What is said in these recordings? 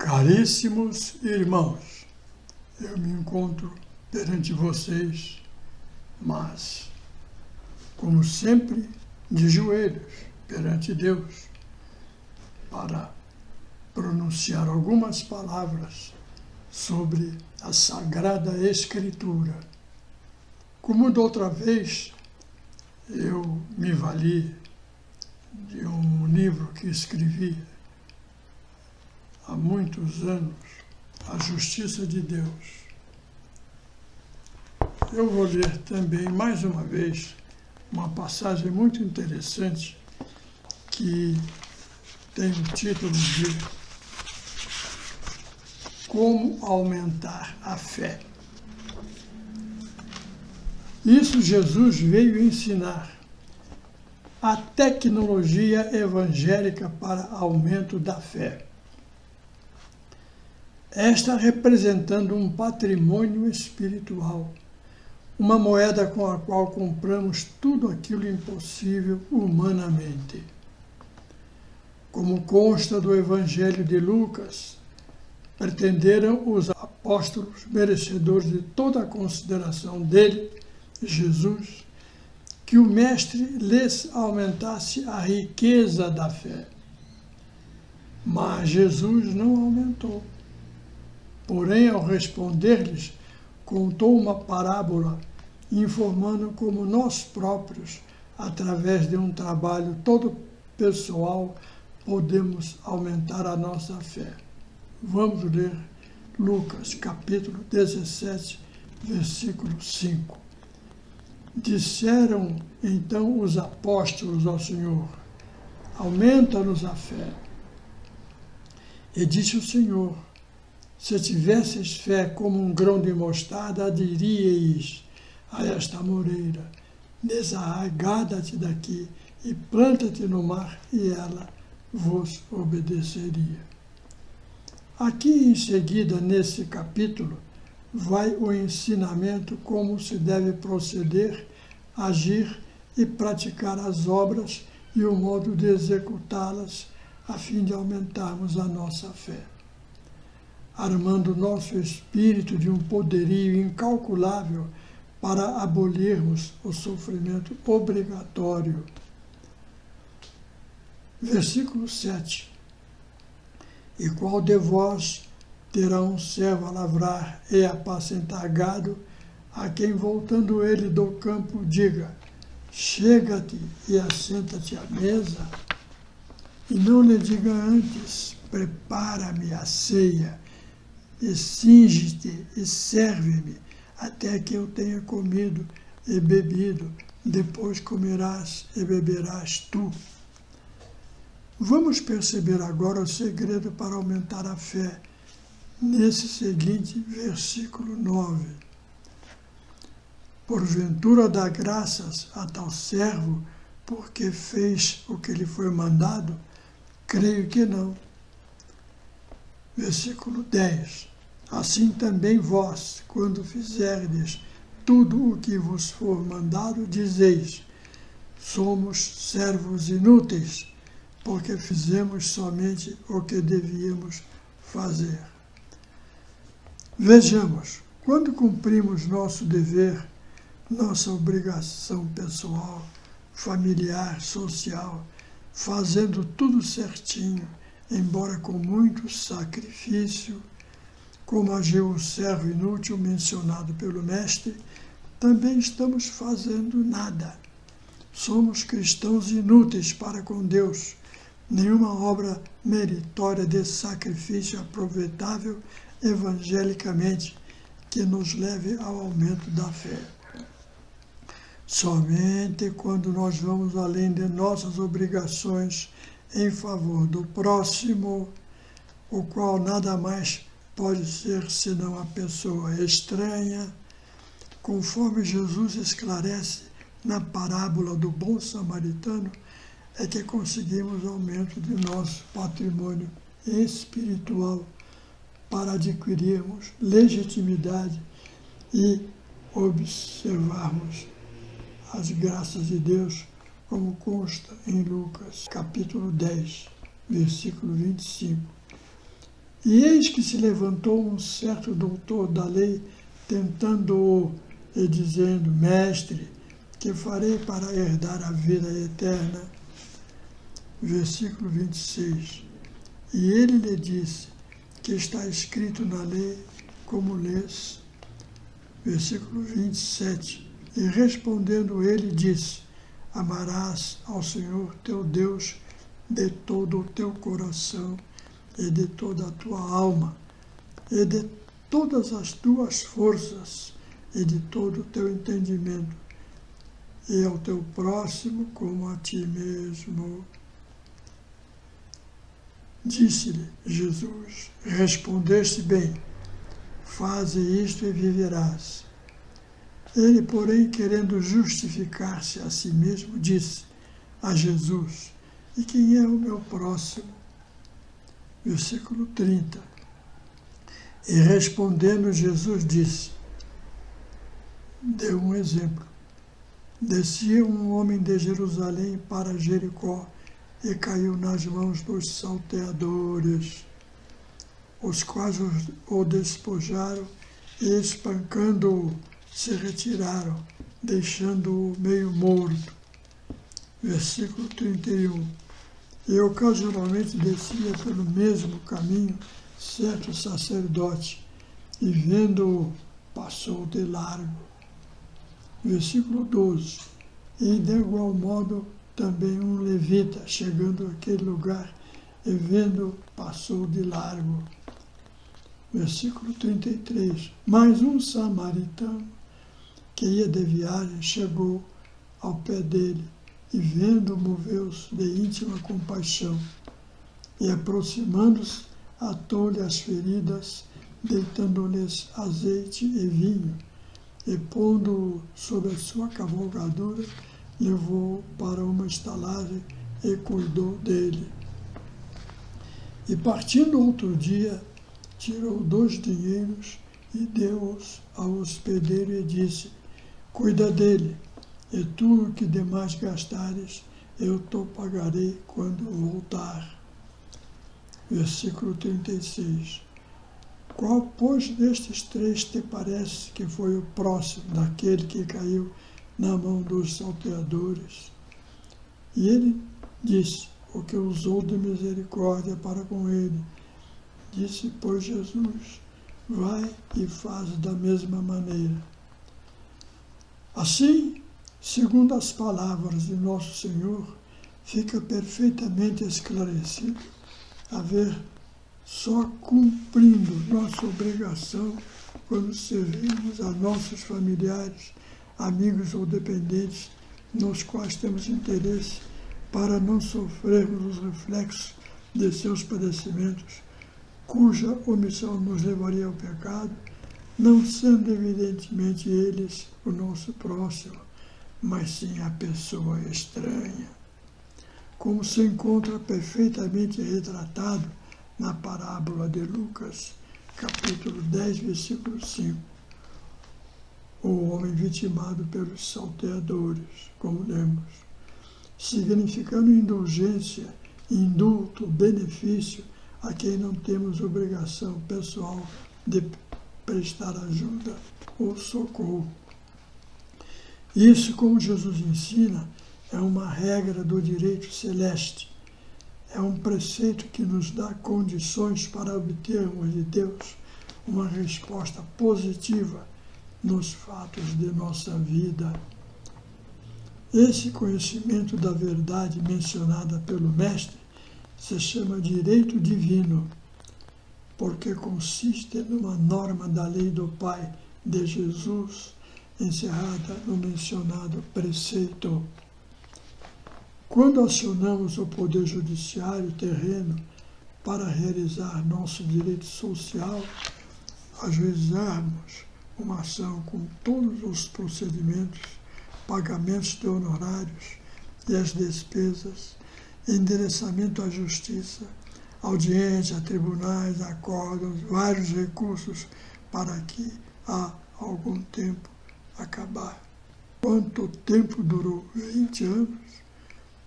Caríssimos irmãos, eu me encontro perante vocês, mas, como sempre, de joelhos perante Deus, para pronunciar algumas palavras sobre a Sagrada Escritura. Como da outra vez, eu me vali de um livro que escrevi há muitos anos, A Justiça de Deus. Eu vou ler também, mais uma vez, uma passagem muito interessante que tem o título de Como Aumentar a Fé. Isso Jesus veio ensinar. A tecnologia evangélica para aumento da fé. Esta representando um patrimônio espiritual, uma moeda com a qual compramos tudo aquilo impossível humanamente. Como consta do Evangelho de Lucas, pretenderam os apóstolos, merecedores de toda a consideração dele, Jesus, que o Mestre lhes aumentasse a riqueza da fé. Mas Jesus não aumentou. Porém, ao responder-lhes, contou uma parábola, informando como nós próprios, através de um trabalho todo pessoal, podemos aumentar a nossa fé. Vamos ler Lucas, capítulo 17, versículo 5. Disseram então os apóstolos ao Senhor: aumenta-nos a fé. E disse o Senhor: se tivesses fé como um grão de mostarda, diríeis a esta moreira: desarraigada-te daqui e planta-te no mar, e ela vos obedeceria. Aqui em seguida, nesse capítulo, vai o ensinamento como se deve proceder, agir e praticar as obras e o modo de executá-las, a fim de aumentarmos a nossa fé, armando nosso espírito de um poderio incalculável para abolirmos o sofrimento obrigatório. Versículo 7. E qual de vós terá um servo a lavrar e apacentar gado, a quem, voltando ele do campo, diga: chega-te e assenta-te à mesa? E não lhe diga antes: prepara-me a ceia, e cinge-te e serve-me, até que eu tenha comido e bebido, depois comerás e beberás tu. Vamos perceber agora o segredo para aumentar a fé, nesse seguinte versículo 9. Porventura dá graças a tal servo, porque fez o que lhe foi mandado? Creio que não. Versículo 10. Assim também vós, quando fizerdes tudo o que vos for mandado, dizeis: somos servos inúteis, porque fizemos somente o que devíamos fazer. Vejamos, quando cumprimos nosso dever, nossa obrigação pessoal, familiar, social, fazendo tudo certinho, embora com muito sacrifício, como agiu o servo inútil mencionado pelo Mestre, também estamos fazendo nada. Somos cristãos inúteis para com Deus. Nenhuma obra meritória de sacrifício aproveitável evangelicamente que nos leve ao aumento da fé. Somente quando nós vamos além de nossas obrigações em favor do próximo, o qual nada mais pode ser senão a pessoa estranha, conforme Jesus esclarece na parábola do bom samaritano, é que conseguimos aumento de nosso patrimônio espiritual para adquirirmos legitimidade e observarmos as graças de Deus, como consta em Lucas, capítulo 10, versículo 25. E eis que se levantou um certo doutor da lei, tentando-o e dizendo: Mestre, que farei para herdar a vida eterna? Versículo 26. E ele lhe disse: que está escrito na lei, como lês? Versículo 27. E respondendo ele, disse: Amarás ao Senhor teu Deus de todo o teu coração, e de toda a tua alma, e de todas as tuas forças, e de todo o teu entendimento, e ao teu próximo como a ti mesmo. Disse-lhe Jesus: Respondeste bem, faze isto e viverás. Ele, porém, querendo justificar-se a si mesmo, disse a Jesus: E quem é o meu próximo? Versículo 30. E respondendo Jesus disse, deu um exemplo. Descia um homem de Jerusalém para Jericó e caiu nas mãos dos salteadores, os quais o despojaram e, espancando-o, se retiraram, deixando-o meio morto. Versículo 31. E ocasionalmente descia pelo mesmo caminho certo sacerdote, e vendo-o, passou de largo. Versículo 12. E de igual modo também um levita, chegando àquele lugar, e vendo, passou de largo. Versículo 33. Mas um samaritano, que ia de viagem, chegou ao pé dele, e vendo, moveu-se de íntima compaixão, e aproximando-se, atou-lhe as feridas, deitando-lhes azeite e vinho, e pondo-o sobre a sua cavalgadura, levou-o para uma estalagem e cuidou dele. E partindo outro dia, tirou 2 dinheiros e deu-os ao hospedeiro e disse: Cuida dele, e tu o que demais gastares, eu te pagarei quando voltar. Versículo 36. Qual, pois, destes 3 te parece que foi o próximo daquele que caiu na mão dos salteadores? E ele disse: o que usou de misericórdia para com ele. Disse, pois, Jesus: vai e faz da mesma maneira. Assim, segundo as palavras de nosso Senhor, fica perfeitamente esclarecido haver só cumprindo nossa obrigação quando servimos a nossos familiares, amigos ou dependentes, nos quais temos interesse, para não sofrermos os reflexos de seus padecimentos, cuja omissão nos levaria ao pecado, não sendo evidentemente eles o nosso próximo, mas sim a pessoa estranha, como se encontra perfeitamente retratado na parábola de Lucas, capítulo 10, versículo 5. O homem vitimado pelos salteadores, como lemos, significando indulgência, indulto, benefício a quem não temos obrigação pessoal de prestar ajuda ou socorro. Isso, como Jesus ensina, é uma regra do direito celeste. É um preceito que nos dá condições para obtermos de Deus uma resposta positiva nos fatos de nossa vida. Esse conhecimento da verdade mencionada pelo Mestre se chama direito divino, porque consiste numa norma da lei do Pai de Jesus, encerrada no mencionado preceito. Quando acionamos o Poder Judiciário terreno para realizar nosso direito social, ajuizarmos uma ação com todos os procedimentos, pagamentos de honorários e as despesas, endereçamento à justiça, audiência, tribunais, acórdãos, vários recursos para que há algum tempo acabar. Quanto tempo durou? 20 anos?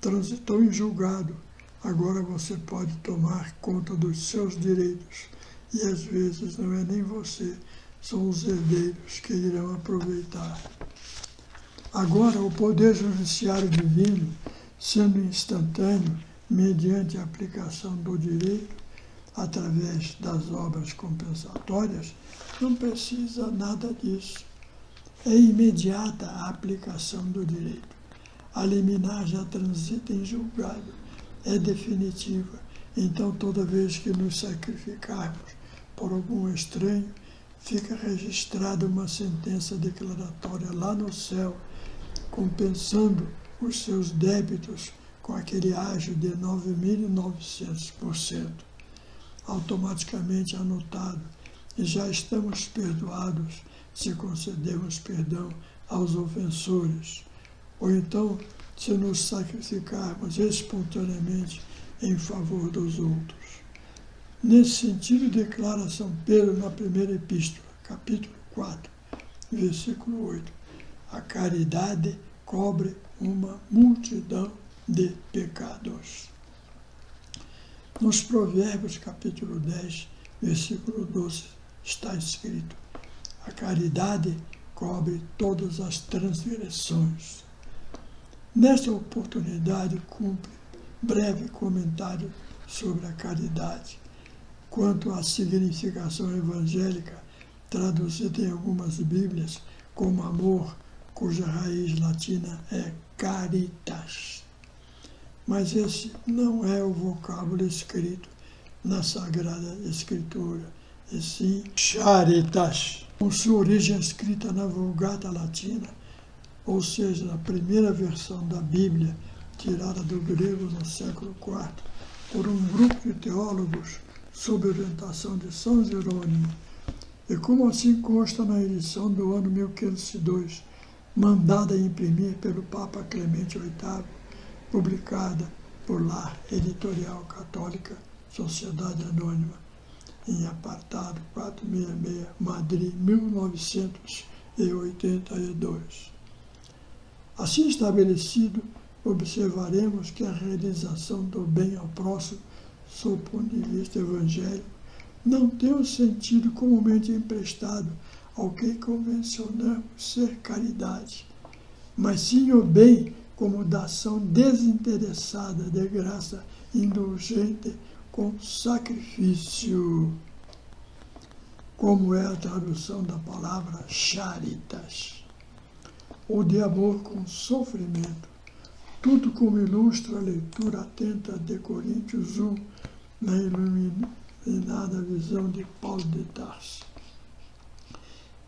Transitou em julgado. Agora você pode tomar conta dos seus direitos e às vezes não é nem você, são os herdeiros que irão aproveitar. Agora, o poder judiciário divino, sendo instantâneo, mediante a aplicação do direito, através das obras compensatórias, não precisa nada disso. É imediata a aplicação do direito. A liminar já transita em julgado, é definitiva. Então, toda vez que nos sacrificarmos por algum estranho, fica registrada uma sentença declaratória lá no céu, compensando os seus débitos com aquele ágio de 9.900%, automaticamente anotado, e já estamos perdoados se concedermos perdão aos ofensores, ou então se nos sacrificarmos espontaneamente em favor dos outros. Nesse sentido, declara São Pedro na primeira epístola, capítulo 4, versículo 8, a caridade cobre uma multidão de pecados. Nos Provérbios, capítulo 10, versículo 12, está escrito, a caridade cobre todas as transgressões. Nesta oportunidade, cumpre breve comentário sobre a caridade, quanto à significação evangélica, traduzida em algumas Bíblias como amor, cuja raiz latina é caritas. Mas esse não é o vocábulo escrito na Sagrada Escritura, e sim charitas, com sua origem escrita na Vulgata Latina, ou seja, na primeira versão da Bíblia, tirada do grego no século IV, por um grupo de teólogos sob orientação de São Jerônimo, e como assim consta na edição do ano 1502, mandada imprimir pelo Papa Clemente VIII, publicada por La Editorial Católica, Sociedade Anônima, em apartado 466, Madrid, 1982. Assim estabelecido, observaremos que a realização do bem ao próximo, sob o ponto de vista evangélico, não tem o sentido comumente emprestado ao que convencionamos ser caridade, mas sim o bem como da ação desinteressada de graça indulgente com sacrifício, como é a tradução da palavra charitas, ou de amor com sofrimento, tudo como ilustra a leitura atenta de Coríntios 1, na iluminada visão de Paulo de Tarso.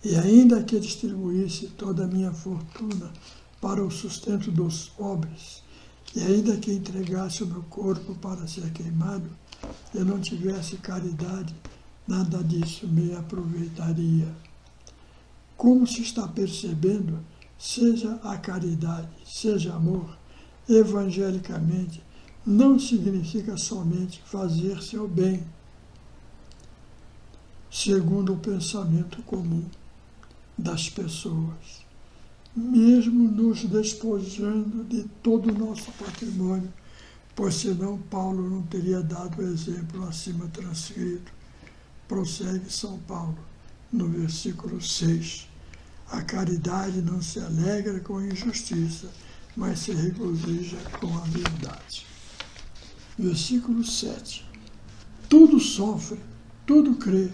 E ainda que distribuísse toda a minha fortuna para o sustento dos pobres, e ainda que entregasse o meu corpo para ser queimado, e não tivesse caridade, nada disso me aproveitaria. Como se está percebendo, seja a caridade, seja amor, evangelicamente, não significa somente fazer seu bem, segundo o pensamento comum das pessoas, mesmo nos despojando de todo o nosso patrimônio, pois senão Paulo não teria dado o exemplo acima transcrito. Prossegue São Paulo, no versículo 6. A caridade não se alegra com a injustiça, mas se regozija com a verdade. Versículo 7. Tudo sofre, tudo crê,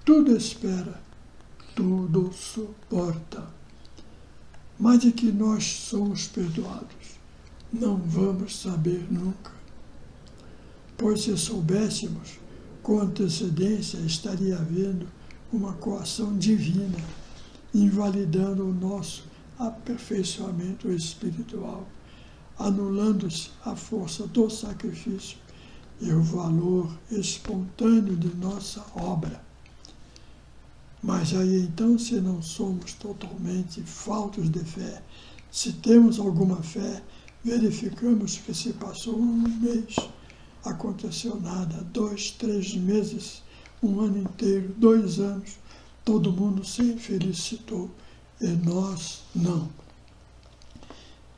tudo espera, tudo suporta. Mas de que nós somos perdoados, não vamos saber nunca. Pois se soubéssemos, com antecedência estaria havendo uma coação divina, invalidando o nosso aperfeiçoamento espiritual, anulando-se a força do sacrifício e o valor espontâneo de nossa obra. Mas aí então, se não somos totalmente faltos de fé, se temos alguma fé, verificamos que se passou um mês, aconteceu nada, 2, 3 meses, um ano inteiro, 2 anos, todo mundo se felicitou e nós não.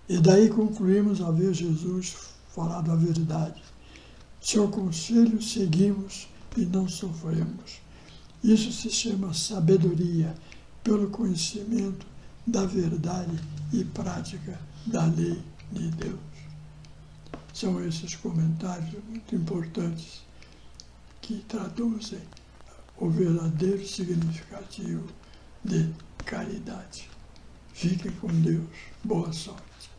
E daí concluímos a ver Jesus falado a verdade. Seu conselho seguimos e não sofremos. Isso se chama sabedoria, pelo conhecimento da verdade e prática da lei de Deus. São esses comentários muito importantes que traduzem o verdadeiro significativo de caridade. Fiquem com Deus. Boa sorte.